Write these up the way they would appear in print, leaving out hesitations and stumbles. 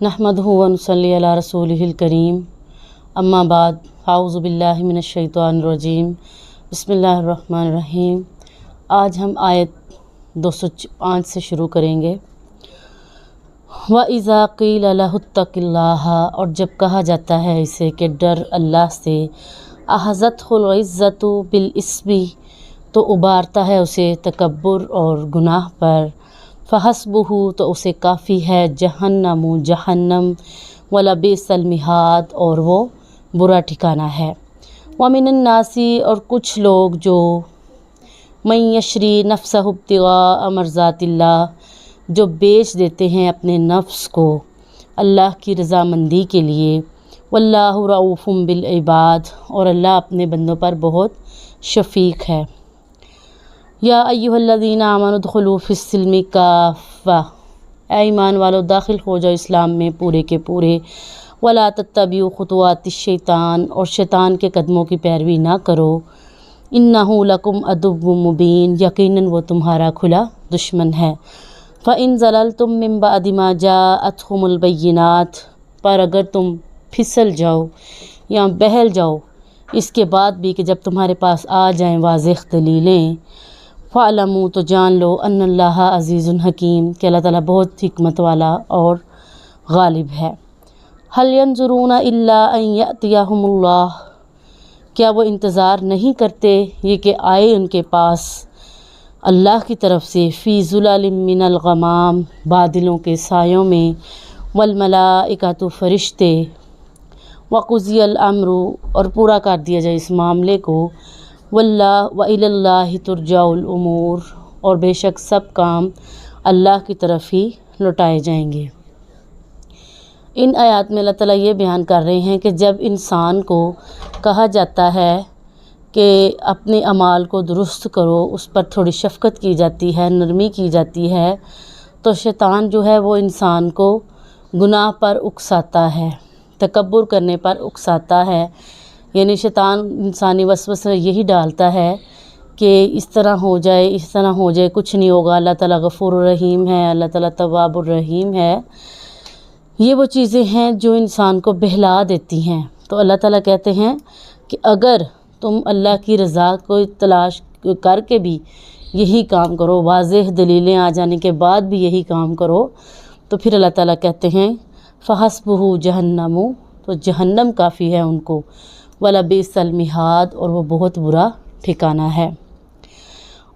नहमदुहु व नुसल्ली अला रसूलिहिल करीम, अम्मा बाद, आऊज़ु बिल्लाहि मिनश शैतानिर रजीम, बिस्मिल्लाहिर रहमानिर रहीम। आज हम आयत 205 से शुरू करेंगे। व इज़ा क़ील लहुत्तक़िल्लाह, और जब कहा जाता है इसे कि डर अल्लाह से, अहज़तहुल इज़्ज़तु बिल इस्मी, तो उबारता है उसे तकब्बुर और गुनाह पर। फ़हस्बुहु, तो उसे काफ़ी है, जहन्नमु, जहन्नम, वलबिसल मिहाद, और वो बुरा ठिकाना है। व मिनन नासी, और कुछ लोग जो मन यशरी नफ्सहु इब्तिग़ाअ मर्ज़ातिल्लाह, जो बेच देते हैं अपने नफ्स को अल्लाह की रज़ामंदी के लिए। वल्लाहु रऊफ़ुम बिल इबाद, और अल्लाह अपने बंदों पर बहुत शफ़ीक है। या अय्युहल्लज़ीना आमनु उदख़ुलू फ़िस्सिल्मि काफ़्फ़ा, ऐ ईमान वालो दाखिल हो जाओ इस्लाम में पूरे के पूरे। वला तत्तबिउ खुतुवातिश शैतान, और शैतान के कदमों की पैरवी ना करो। इन्नहु लकुम अदुव्वुम मुबीन, यकीनन वो तुम्हारा खुला दुश्मन है। फ़इन ज़ललतुम मिन बअदि मा जाअतहुमुल बय्यिनात, पर अगर तुम फिसल जाओ या बहल जाओ इसके बाद भी कि जब तुम्हारे पास आ जाएं वाज़ेह दलीलें। फ़अलमू, तो जान लो, अन्नल्लाह अज़ीज़ुन हकीम, कि अल्लाह ताला बहुत हिकमत वाला और गालिब है। हल यंजुरूना इल्ला अन यअतियहुमुल्लाह, क्या वो इंतज़ार नहीं करते ये कि आए उनके पास अल्लाह की तरफ से, फ़ी ज़ुललिम मिनल गमाम, बादलों के सायों में, वल मलाइकतु, फरिश्ते, वक़ुज़ियल अम्रु, और पूरा कर दिया जाए इस मामले को। वल्लाह व इलल्लाहि तुरजाउल उमूर, और बेशक सब काम अल्लाह की तरफ ही लौटाए जाएंगे। इन आयत में अल्लाह ताला ये बयान कर रहे हैं कि जब इंसान को कहा जाता है कि अपने अमाल को दुरुस्त करो, उस पर थोड़ी शफ़क़त की जाती है, नरमी की जाती है, तो शैतान जो है वो इंसान को गुनाह पर उकसाता है, तकब्बुर करने पर उकसाता है। यानी शैतान इंसानी वसवसा यही डालता है कि इस तरह हो जाए, इस तरह हो जाए, कुछ नहीं होगा, अल्लाह ताला गफ़ूर रहीम है, अल्लाह ताला तव्वाबुर रहीम है। ये वो चीज़ें हैं जो इंसान को बहला देती हैं। तो अल्लाह ताला कहते हैं कि अगर तुम अल्लाह की रज़ा को तलाश करके भी यही काम करो, वाज़ेह दलीलें आ जाने के बाद भी यही काम करो, तो फिर अल्लाह ताला कहते हैं फ़हस्बुहु जहन्नमु, तो जहन्नम काफ़ी है उनको, वला बिसल मिहाद, और वो बहुत बुरा ठिकाना है।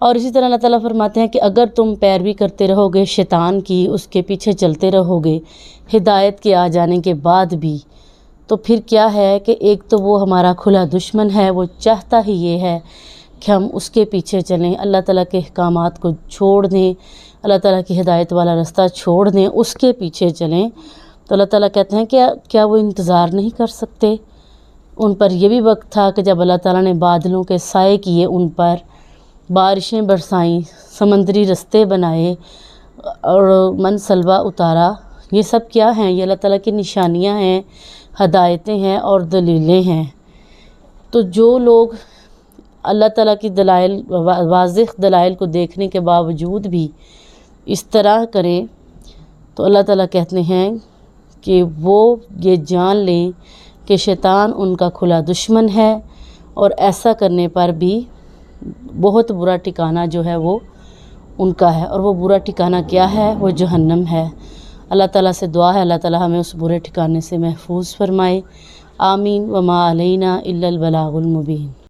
और इसी तरह अल्लाह ताला फरमाते हैं कि अगर तुम पैरवी करते रहोगे शैतान की, उसके पीछे चलते रहोगे हिदायत के आ जाने के बाद भी, तो फिर क्या है कि एक तो वो हमारा खुला दुश्मन है, वो चाहता ही ये है कि हम उसके पीछे चलें, अल्लाह ताला के अहकामात को छोड़ दें, अल्लाह ताला की हिदायत वाला रास्ता छोड़ दें, उसके पीछे चलें। तो अल्लाह ताला कहते हैं क्या वो इंतज़ार नहीं कर सकते? उन पर यह भी वक्त था कि जब अल्लाह ताला ने बादलों के साए किए, उन पर बारिशें बरसाईं, समंदरी रास्ते बनाए और मनसलवा उतारा। ये सब क्या हैं? ये अल्लाह ताला की निशानियां हैं, हदायतें हैं और दलीलें हैं। तो जो लोग अल्लाह ताला की दलाइल, वाज़ेह दलाइल को देखने के बावजूद भी इस तरह करें, तो अल्लाह ताला कहते हैं कि वो ये जान लें कि शैतान उनका खुला दुश्मन है, और ऐसा करने पर भी बहुत बुरा ठिकाना जो है वो उनका है। और वो बुरा ठिकाना क्या है? वो जहन्नम है। अल्लाह ताला से दुआ है अल्लाह ताला हमें उस बुरे ठिकाने से महफूज फरमाए। आमीन। व मा अलैना इल्लल बलागुल मुबीन।